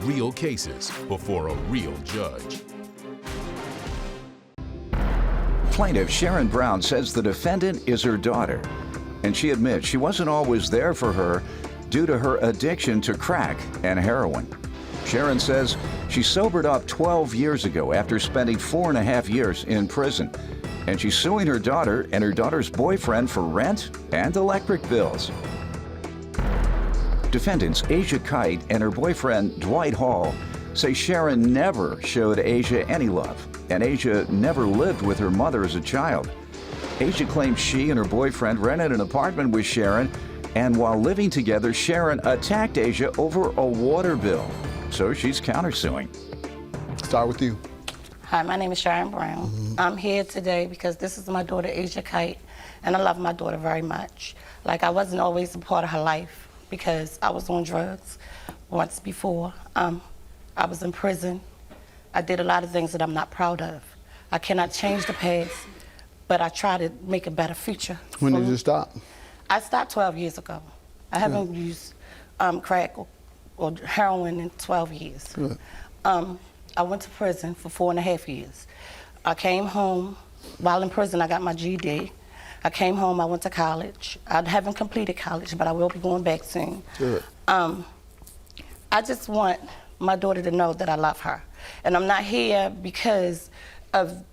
real cases before a real judge. Plaintiff Sharon Brown says the defendant is her daughter, and she admits she wasn't always there for her due to her addiction to crack and heroin. Sharon says she sobered up 12 years ago after spending 4.5 years in prison, and she's suing her daughter and her daughter's boyfriend for rent and electric bills. Defendants Asia Kite and her boyfriend Dwight Hall say Sharon never showed Asia any love, and Asia never lived with her mother as a child. Asia claims she and her boyfriend rented an apartment with Sharon, and while living together, Sharon attacked Asia over a water bill. So she's countersuing. Start with you. Hi, my name is Sharon Brown. I'm here today because this is my daughter, Asia Kite, and I love my daughter very much. Like, I wasn't always a part of her life because I was on drugs once before. I was in prison. I did a lot of things that I'm not proud of. I cannot change the past, but I try to make a better future. When did you stop? I stopped 12 years ago. I haven't used crack or heroin in 12 years. Good. I went to prison for 4.5 years. I came home. While in prison, I got my GED. I came home, I went to college. I haven't completed college, but I will be going back soon. Good. I just want my daughter to know that I love her. And I'm not here because of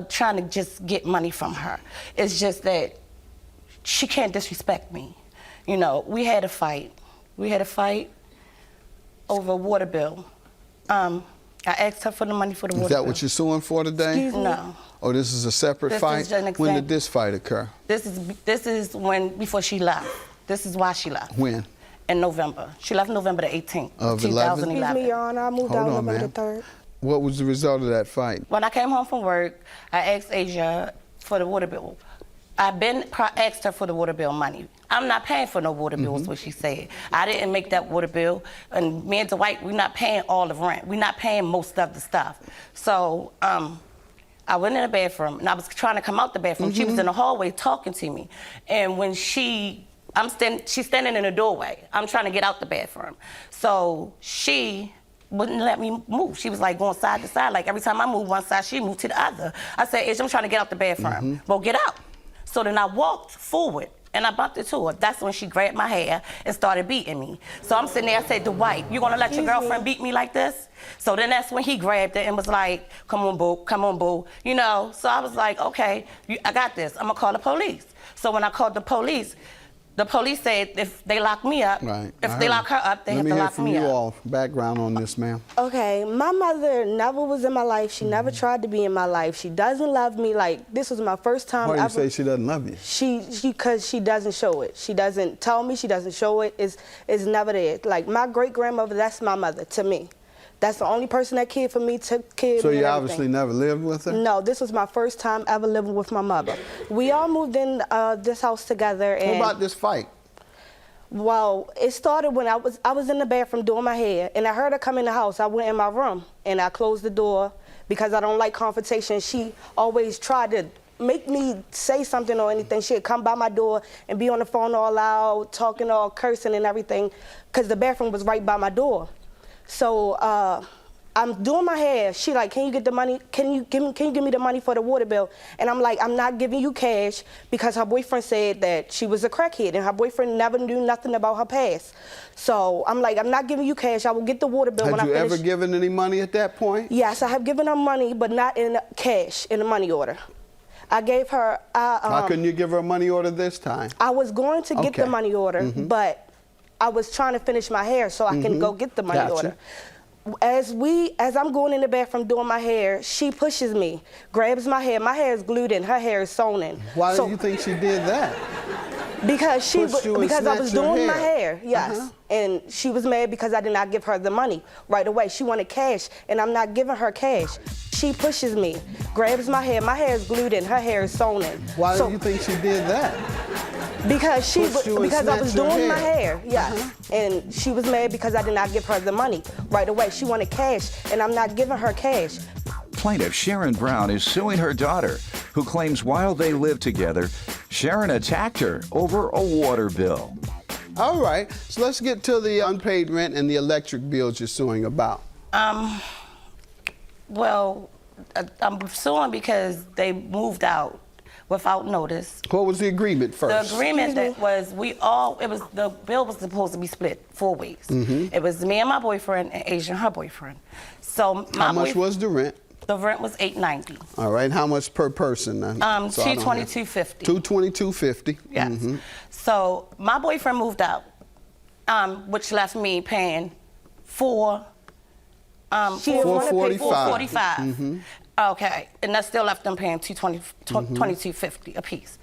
trying to just get money from her. It's just that she can't disrespect me. You know, we had a fight. We had a fight over a water bill. I asked her for the money for the water bill. Is that what you're suing for today? No. Oh, this is a separate fight? When did this fight occur? This is before she left. This is why she left. When? In November. She left November the 18th, of 2011. Excuse me, Your Honor, I moved out November the 3rd. What was the result of that fight? When I came home from work, I asked Asia for the water bill. Asked her for the water bill money. I'm not paying for no water bill, is what she said. I didn't make that water bill, and me and Dwight, we're not paying all the rent. We're not paying most of the stuff. So I went in the bathroom, and I was trying to come out the bathroom. She was in the hallway talking to me, and when she's standing in the doorway. I'm trying to get out the bathroom. So she wouldn't let me move. She was like going side to side. Like every time I moved one side, she moved to the other. I said, Ish, I'm trying to get out the bathroom. Well, get out. So then I walked forward and I bumped into her. That's when she grabbed my hair and started beating me. So I'm sitting there, I said, Dwight, you gonna let your girlfriend beat me like this? So then that's when he grabbed it and was like, come on, boo, you know? So I was like, okay, I got this. I'm gonna call the police. So when I called the police said if they lock me up, if they lock her up, they have to lock me up. Let me hear from you all background on this, ma'am. Okay, my mother never was in my life. She never tried to be in my life. She doesn't love me. Like, this was my first time Why do you say she doesn't love you? Because she doesn't show it. She doesn't tell me, she doesn't show it. It's never there. Like, my great-grandmother, that's my mother to me. That's the only person that cared for me, took care of me. So you obviously never lived with her? No, this was my first time ever living with my mother. We all moved in this house together. And what about this fight? Well, it started when I was in the bathroom doing my hair, and I heard her come in the house. I went in my room, and I closed the door because I don't like confrontation. She always tried to make me say something or anything. She'd come by my door and be on the phone all loud, talking all cursing and everything, because the bathroom was right by my door. So I'm doing my hair. She like, can you get the money? Can you give me the money for the water bill? And I'm like, I'm not giving you cash because her boyfriend said that she was a crackhead and her boyfriend never knew nothing about her past. So I'm like, I'm not giving you cash. I will get the water bill when I finish. Had you ever given any money at that point? Yes, I have given her money, but not in cash, in a money order. I gave her. How couldn't you give her a money order this time? I was going to get the money order, but I was trying to finish my hair so I can go get the money order. As I'm going in the bathroom doing my hair, she pushes me, grabs my hair. My hair is glued in, her hair is sewn in. Why do you think she did that? Because I was doing my hair, yes. And she was mad because I did not give her the money right away. She wanted cash, and I'm not giving her cash. She pushes me, grabs my hair is glued in, her hair is sewn in. Why do you think she did that? Because I was doing my hair, yes. And she was mad because I did not give her the money right away. She wanted cash, and I'm not giving her cash. Plaintiff Sharon Brown is suing her daughter, who claims while they lived together, Sharon attacked her over a water bill. All right, so let's get to the unpaid rent and the electric bills you're suing about. Well, I'm suing because they moved out without notice. What was the agreement first? The agreement that was, the bill was supposed to be split 4 ways. It was me and my boyfriend and Asia and her boyfriend. So How much was the rent? The rent was $890. All right, how much per person then? $222.50. $222.50. Yes. So my boyfriend moved out, which left me paying $445. Okay, and that still left them paying $22.50 a piece.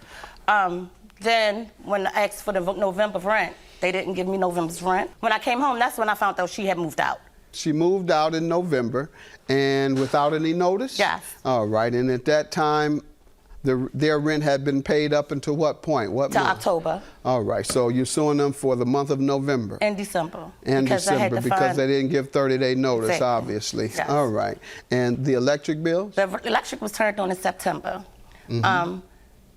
Then when I asked for the November rent, they didn't give me November's rent. When I came home, that's when I found out she had moved out. She moved out in November, and without any notice? Yes. All right, and at that time, their rent had been paid up until what point? What month? October. All right, so you're suing them for the month of November. And December. And because December, because they didn't give 30-day notice, Exactly. obviously. Yes. All right, and the electric bills? The electric was turned on in September.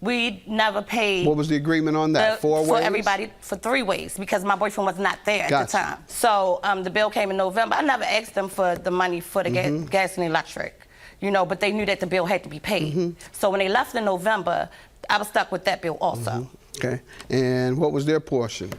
We never paid. What was the agreement on that? 4 ways? For everybody, for 3 ways, because my boyfriend was not there at the time. So the bill came in November. I never asked them for the money for the gas and electric, you know, but they knew that the bill had to be paid. So when they left in November, I was stuck with that bill also. Okay, and what was their portion?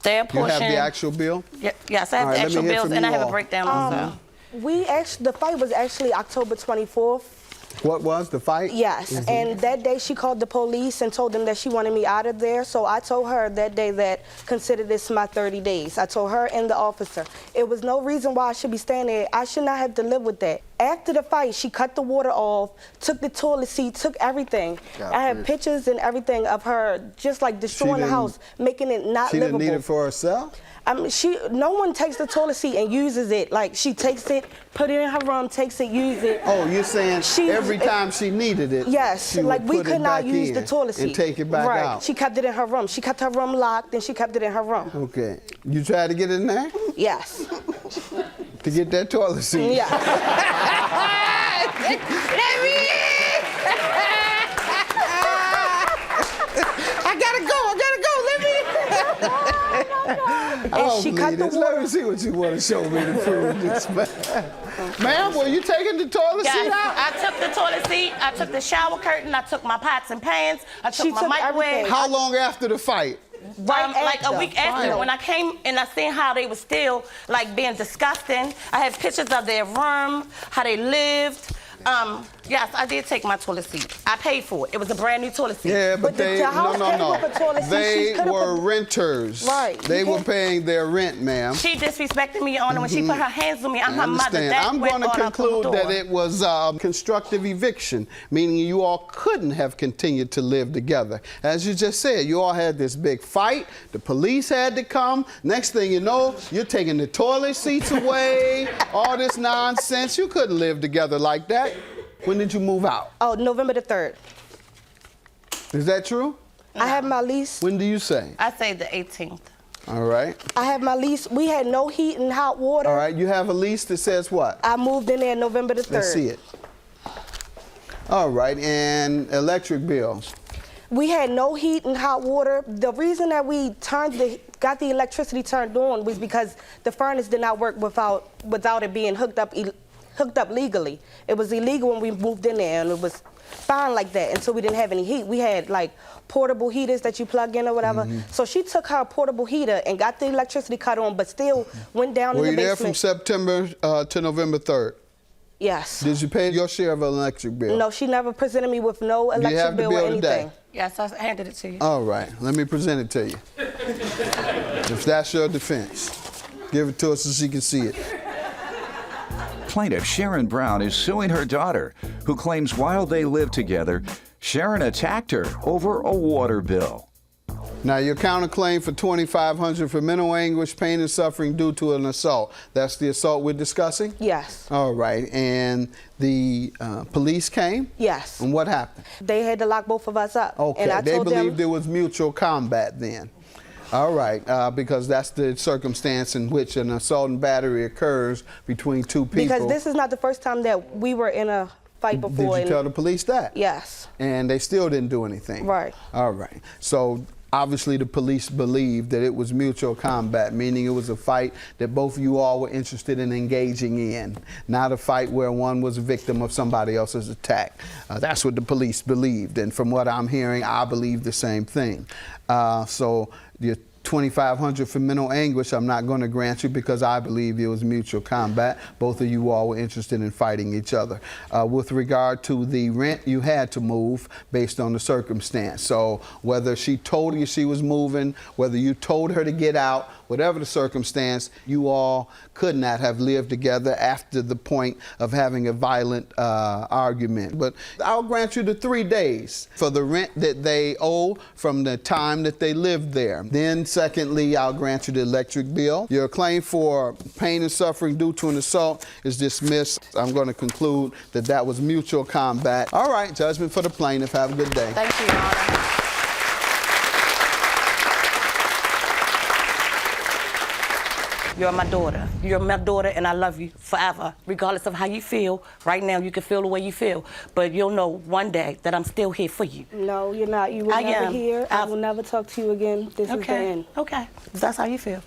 Their portion. You have the actual bill? Yes, I have the actual bills, and I have a breakdown also. The fight was actually October 24th. What was the fight? Yes, and that day she called the police and told them that she wanted me out of there. So I told her that day that consider this my 30 days. I told her and the officer. It was no reason why I should be staying there. I should not have to live with that. After the fight, she cut the water off, took the toilet seat, took everything. I have pictures and everything of her just like destroying the house, making it not livable. She didn't need it for herself? I mean, no one takes the toilet seat and uses it. Like, she takes it, put it in her room, takes it, use it. Oh, you're saying every time she needed it, yes, she like would we put could it not back use in the toilet seat. and take it back out. She kept it in her room. She kept her room locked and she kept it in her room. Okay. You tried to get in there? Yes. To get that toilet seat? Yeah. I gotta go. And she cut the water. Let me see what you want to show me to prove this, man. Ma'am, were you taking the toilet seat out? I took the toilet seat, I took the shower curtain, I took my pots and pans, I took my microwave. everything. How long after the fight? Like a week after, when I came and I seen how they were still like being disgusting. I have pictures of their room, how they lived. Yes, I did take my toilet seat. I paid for it. It was a brand new toilet seat. Yeah, but the house came with a toilet seat. They were renters. Right. They were paying their rent, ma'am. She disrespected me, Your Honor, when she put her hands on me. I'm her mother. That I'm going to conclude that it was constructive eviction, meaning you all couldn't have continued to live together. As you just said, you all had this big fight. The police had to come. Next thing you know, you're taking the toilet seats away, all this nonsense. You couldn't live together like that. When did you move out? Oh, November the 3rd. Is that true? I have my lease. When do you say? I say the 18th. All right. I have my lease. We had no heat and hot water. All right. You have a lease that says what? I moved in there November the 3rd. Let's see it. All right. And electric bills? We had no heat and hot water. The reason that we got the electricity turned on was because the furnace did not work without it being hooked up legally. It was illegal when we moved in there, and it was fine like that until we didn't have any heat. We had like portable heaters that you plug in or whatever. So she took her portable heater and got the electricity cut on, but still went down in the basement. Were you there from September to November 3rd? Yes. Did you pay your share of an electric bill? No, she never presented me with no electric bill or anything. Today? Yes, I handed it to you. All right. Let me present it to you. If that's your defense, give it to us so she can see it. Plaintiff Sharon Brown is suing her daughter, who claims while they lived together, Sharon attacked her over a water bill. Now, your counterclaim for $2,500 for mental anguish, pain, and suffering due to an assault. That's the assault we're discussing? Yes. All right. And the police came? Yes. And what happened? They had to lock both of us up. Okay. And I They told believed there was mutual combat then. All right, because that's the circumstance in which an assault and battery occurs between two people. Because this is not the first time that we were in a fight before. Did you tell the police that? Yes. And they still didn't do anything? Right. All right. So Obviously, the police believed that it was mutual combat, meaning it was a fight that both of you all were interested in engaging in, not a fight where one was a victim of somebody else's attack. That's what the police believed, and from what I'm hearing, I believe the same thing. So the $2,500 for mental anguish, I'm not going to grant you because I believe it was mutual combat. Both of you all were interested in fighting each other. With regard to the rent, you had to move based on the circumstance. So whether she told you she was moving, whether you told her to get out, whatever the circumstance, you all could not have lived together after the point of having a violent argument. But I'll grant you the 3 days for the rent that they owe from the time that they lived there. Then secondly, I'll grant you the electric bill. Your claim for pain and suffering due to an assault is dismissed. I'm going to conclude that that was mutual combat. All right, judgment for the plaintiff. Have a good day. Thank you, Your Honor. You're my daughter. You're my daughter, and I love you forever, regardless of how you feel. Right now, you can feel the way you feel, but you'll know one day that I'm still here for you. No, you're not. You will never hear. I will never talk to you again. This is the end. Okay. That's how you feel.